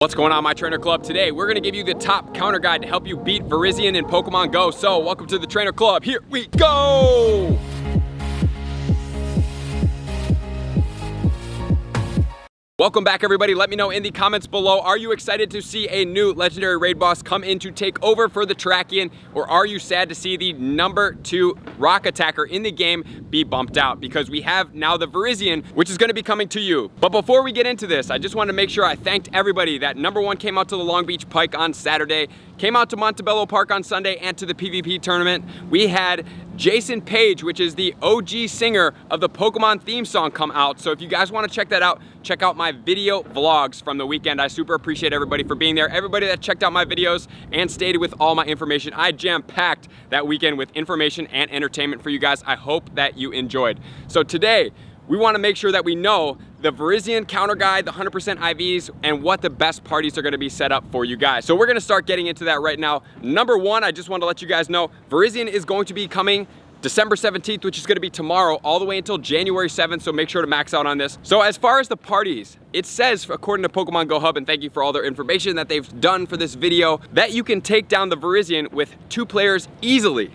What's going on, my trainer club? Today we're going to give you the top counter guide to help you beat Virizion in Pokemon Go. So welcome to the trainer club. Here we go. Welcome back, everybody. Let me know in the comments below, are you excited to see a new legendary raid boss come in to take over for the Trachian, or are you sad to see the number 2 rock attacker in the game be bumped out? Because we have now the Virizion, which is going to be coming to you. But before we get into this, I just want to make sure I thanked everybody that number 1 came out to the Long Beach Pike on Saturday, came out to Montebello Park on Sunday, and to the PvP tournament. We had Jason Page, which is the OG singer of the Pokemon theme song, come out. So if you guys want to check that out, check out my video vlogs from the weekend. I super appreciate everybody for being there. Everybody that checked out my videos and stayed with all my information. I jam-packed that weekend with information and entertainment for you guys. I hope that you enjoyed. So today, we want to make sure that we know the Virizion counter guide, the 100% IVs, and what the best parties are going to be set up for you guys. So we're going to start getting into that right now. Number 1, I just want to let you guys know, Virizion is going to be coming December 17th, which is going to be tomorrow, all the way until January 7th, so make sure to max out on this. So as far as the parties, it says, according to Pokemon Go Hub, and thank you for all their information that they've done for this video, that you can take down the Virizion with 2 players easily.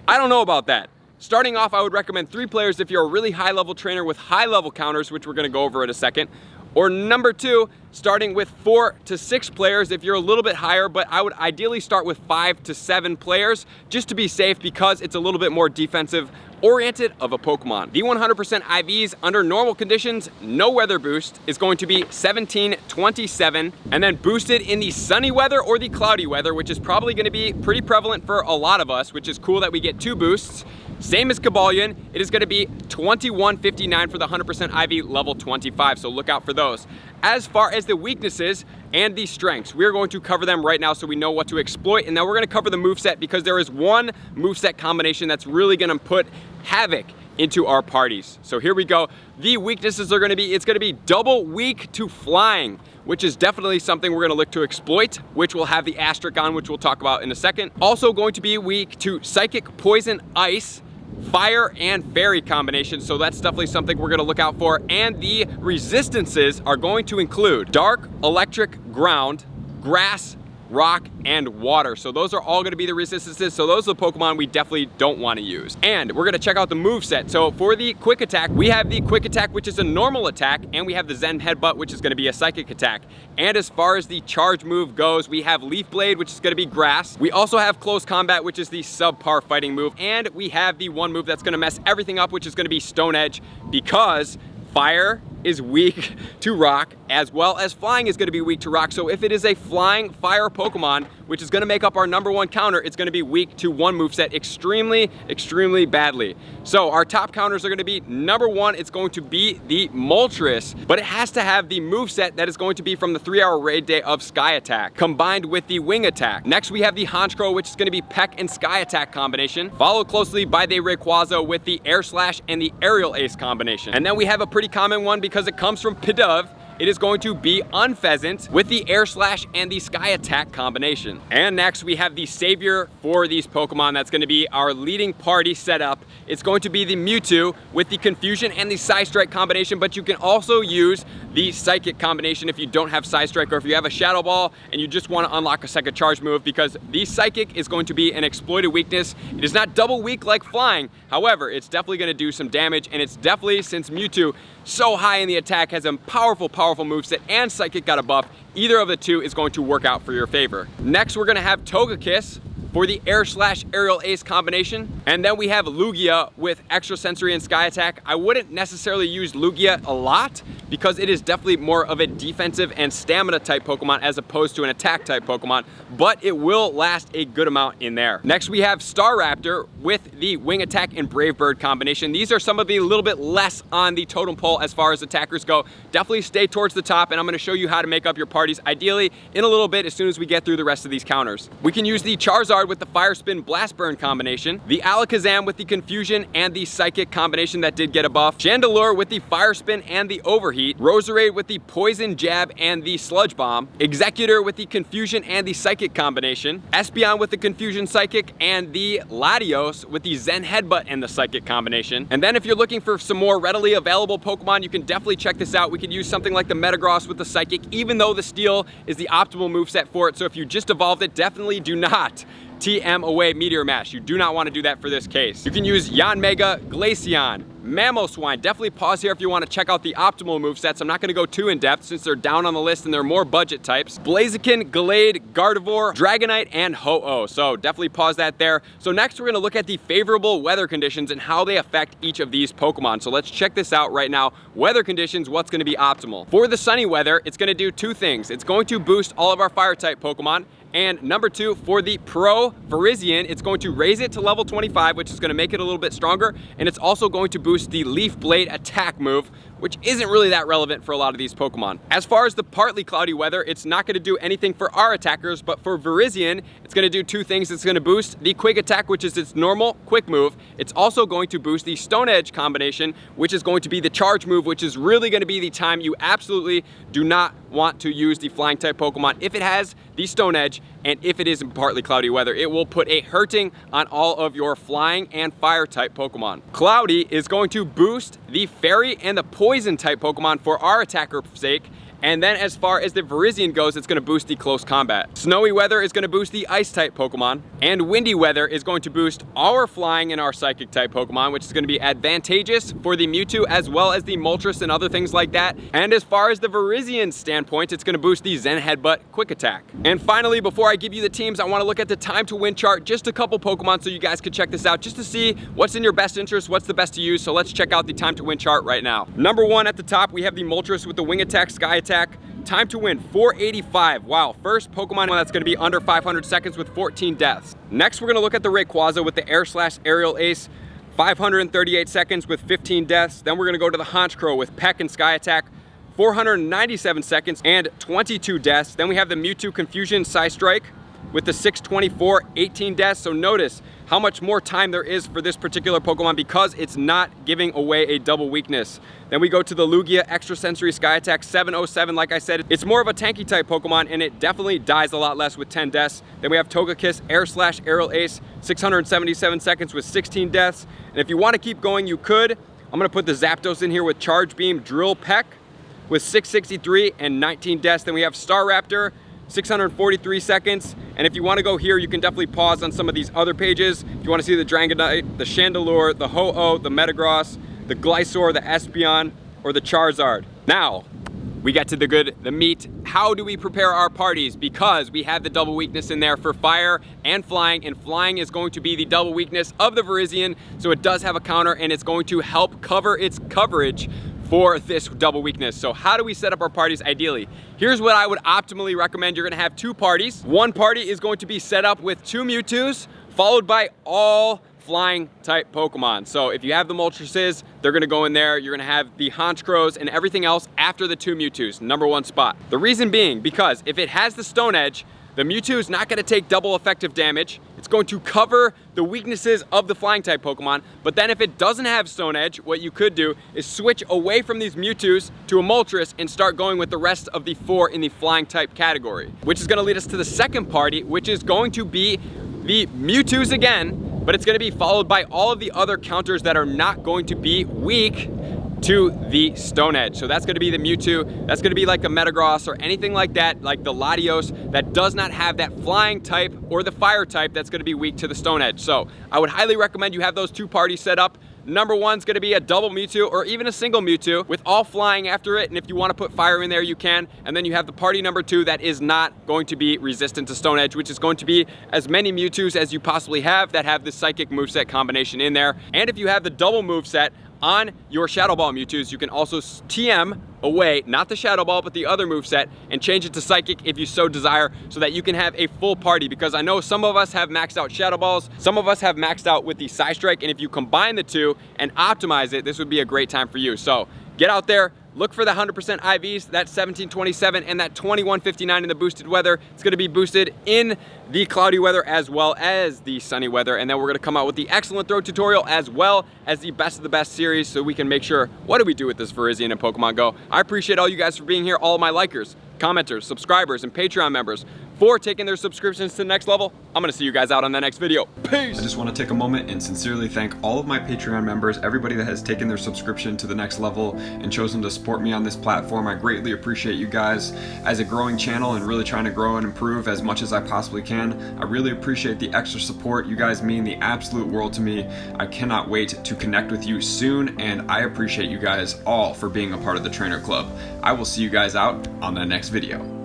I don't know about that. Starting off, I would recommend 3 players if you're a really high level trainer with high level counters, which we're going to go over in a second. Or number 2, starting with 4 to 6 players if you're a little bit higher, but I would ideally start with 5 to 7 players just to be safe, because it's a little bit more defensive oriented of a Pokemon. The 100% IVs under normal conditions, no weather boost, is going to be 1727, and then boosted in the sunny weather or the cloudy weather, which is probably going to be pretty prevalent for a lot of us, which is cool that we get 2 boosts. Same as Cobalion, it is going to be 2159 for the 100% IV level 25, so look out for those. As far as the weaknesses and the strengths, we're going to cover them right now so we know what to exploit, and then we're going to cover the moveset, because there is one moveset combination that's really going to put havoc into our parties. So here we go. The weaknesses are going to be, it's going to be double weak to flying, which is definitely something we're going to look to exploit, which will have the asterisk on, which we'll talk about in a second. Also going to be weak to psychic, poison, ice, fire, and fairy combination, so that's definitely something we're going to look out for. And the resistances are going to include dark, electric, ground, grass, rock, and water. So those are all going to be the resistances. So those are the Pokemon we definitely don't want to use. And we're going to check out the moveset. So for the quick attack, we have the quick attack, which is a normal attack, and we have the Zen headbutt, which is going to be a psychic attack. And as far as the charge move goes, we have Leaf Blade, which is going to be grass. We also have close combat, which is the subpar fighting move. And we have the one move that's going to mess everything up, which is going to be Stone Edge, because fire is weak to rock, as well as flying is going to be weak to rock. So if it is a flying fire Pokemon, which is going to make up our number 1 counter, it's going to be weak to one moveset extremely, extremely badly. So our top counters are going to be, number 1, it's going to be the Moltres, but it has to have the moveset that is going to be from the 3-hour raid day of Sky Attack, combined with the Wing Attack. Next, we have the Honchkrow, which is going to be Peck and Sky Attack combination, followed closely by the Rayquaza with the Air Slash and the Aerial Ace combination. And then we have a pretty common one, because it comes from Pidove. It is going to be Unpheasant with the Air Slash and the Sky Attack combination. And next, we have the savior for these Pokemon. That's going to be our leading party setup. It's going to be the Mewtwo with the Confusion and the Psy Strike combination, but you can also use the Psychic combination if you don't have Psy Strike, or if you have a Shadow Ball and you just want to unlock a second charge move, because the Psychic is going to be an exploited weakness. It is not double weak like flying. However, it's definitely going to do some damage, and it's definitely, since Mewtwo so high in the attack, has a powerful moveset, and Psychic got a buff, either of the 2 is going to work out for your favor. Next, we're going to have Togekiss for the Air Slash Aerial Ace combination. And then we have Lugia with Extra Sensory and Sky Attack. I wouldn't necessarily use Lugia a lot, because it is definitely more of a defensive and stamina type Pokemon as opposed to an attack type Pokemon, but it will last a good amount in there. Next, we have Staraptor with the Wing Attack and Brave Bird combination. These are some of the little bit less on the totem pole as far as attackers go. Definitely stay towards the top, and I'm going to show you how to make up your parties, ideally in a little bit, as soon as we get through the rest of these counters. We can use the Charizard with the Fire Spin Blast Burn combination, the Alakazam with the Confusion and the Psychic combination that did get a buff, Chandelure with the Fire Spin and the Overheat, Roserade with the Poison Jab and the Sludge Bomb, Executor with the Confusion and the Psychic combination, Espeon with the Confusion Psychic, and the Latios Latios with the Zen Headbutt and the Psychic combination. And then if you're looking for some more readily available Pokemon, you can definitely check this out. We could use something like the Metagross with the Psychic, even though the Steel is the optimal moveset for it. So if you just evolved it, definitely do not TM away Meteor Mash. You do not want to do that for this case. You can use Yanmega, Glaceon, Mamoswine. Definitely pause here if you want to check out the optimal movesets. I'm not going to go too in depth since they're down on the list and they're more budget types. Blaziken, Gallade, Gardevoir, Dragonite, and Ho-Oh. So definitely pause that there. So next we're going to look at the favorable weather conditions and how they affect each of these Pokemon. So let's check this out right now. Weather conditions, what's going to be optimal. For the sunny weather, it's going to do two things. It's going to boost all of our fire type Pokemon. And number two, for the Pro Virizion, it's going to raise it to level 25, which is going to make it a little bit stronger. And it's also going to boost the Leaf Blade attack move, which isn't really that relevant for a lot of these Pokemon. As far as the partly cloudy weather, it's not going to do anything for our attackers, but for Virizion, it's going to do two things. It's going to boost the Quick Attack, which is its normal quick move. It's also going to boost the Stone Edge combination, which is going to be the charge move, which is really going to be the time you absolutely do not want to use the flying type Pokemon if it has the Stone Edge, and if it is in partly cloudy weather, it will put a hurting on all of your flying and fire type Pokemon. Cloudy is going to boost the Fairy and the Poison type Pokemon for our attacker's sake. And then as far as the Virizion goes, it's going to boost the close combat. Snowy weather is going to boost the ice type Pokemon. And windy weather is going to boost our flying and our psychic type Pokemon, which is going to be advantageous for the Mewtwo as well as the Moltres and other things like that. And as far as the Virizion standpoint, it's going to boost the Zen Headbutt Quick Attack. And finally, before I give you the teams, I want to look at the time to win chart, just a couple Pokemon so you guys could check this out just to see what's in your best interest, what's the best to use. So let's check out the time to win chart right now. Number one at the top, we have the Moltres with the Wing Attack, Sky Attack. Time to win, 485. Wow, first Pokemon that's going to be under 500 seconds with 14 deaths. Next, we're going to look at the Rayquaza with the Air/Aerial Ace, 538 seconds with 15 deaths. Then we're going to go to the Honchkrow with Peck and Sky Attack, 497 seconds and 22 deaths. Then we have the Mewtwo Confusion Psystrike with the 624, 18 deaths. So notice how much more time there is for this particular Pokemon because it's not giving away a double weakness. Then we go to the Lugia Extrasensory Sky Attack, 707. Like I said, it's more of a tanky type Pokemon and it definitely dies a lot less with 10 deaths. Then we have Togekiss Air/Aerial Ace, 677 seconds with 16 deaths. And if you want to keep going, you could. I'm going to put the Zapdos in here with Charge Beam Drill Peck with 663 and 19 deaths. Then we have Staraptor, 643 seconds. And if you want to go here, you can definitely pause on some of these other pages. If you want to see the Dragonite, the Chandelure, the Ho-Oh, the Metagross, the Glysaur, the Espeon, or the Charizard. Now, we get to the meat. How do we prepare our parties? Because we have the double weakness in there for fire and flying is going to be the double weakness of the Virizion, so it does have a counter and it's going to help cover its coverage for this double weakness. So how do we set up our parties ideally? Here's what I would optimally recommend. You're gonna have two parties. One party is going to be set up with 2 Mewtwo's, followed by all flying type Pokemon. So if you have the Moltres, they're gonna go in there. You're gonna have the Honchkrows and everything else after the 2 Mewtwo's, number 1 spot. The reason being, because if it has the Stone Edge, the Mewtwo is not gonna take double effective damage. It's going to cover the weaknesses of the flying type Pokemon. But then if it doesn't have Stone Edge, what you could do is switch away from these Mewtwo's to a Moltres and start going with the rest of the 4 in the flying type category. Which is gonna lead us to the second party, which is going to be the Mewtwo's again, but it's gonna be followed by all of the other counters that are not going to be weak to the Stone Edge. So that's gonna be the Mewtwo, that's gonna be like the Metagross or anything like that, like the Latios, that does not have that flying type or the fire type that's gonna be weak to the Stone Edge. So I would highly recommend you have those 2 parties set up. Number 1's gonna be a double Mewtwo or even a single Mewtwo with all flying after it. And if you wanna put fire in there, you can. And then you have the party number 2 that is not going to be resistant to Stone Edge, which is going to be as many Mewtwo's as you possibly have that have the Psychic moveset combination in there. And if you have the double moveset on your Shadow Ball Mewtwo's, you can also TM away, not the Shadow Ball, but the other moveset, and change it to Psychic if you so desire, so that you can have a full party. Because I know some of us have maxed out Shadow Balls, some of us have maxed out with the Psystrike, and if you combine the 2 and optimize it, this would be a great time for you. So get out there, look for the 100% IVs, that 1727 and that 2159 in the boosted weather. It's gonna be boosted in the cloudy weather as well as the sunny weather, and then we're gonna come out with the excellent throw tutorial as well as the best of the best series, so we can make sure what do we do with this Virizion in Pokemon Go. I appreciate all you guys for being here, all of my likers, commenters, subscribers, and Patreon members for taking their subscriptions to the next level. I'm gonna see you guys out on the next video. Peace! I just wanna take a moment and sincerely thank all of my Patreon members, everybody that has taken their subscription to the next level and chosen to support me on this platform. I greatly appreciate you guys. As a growing channel and really trying to grow and improve as much as I possibly can, I really appreciate the extra support. You guys mean the absolute world to me. I cannot wait to connect with you soon, and I appreciate you guys all for being a part of the Trainer Club. I will see you guys out on the next video.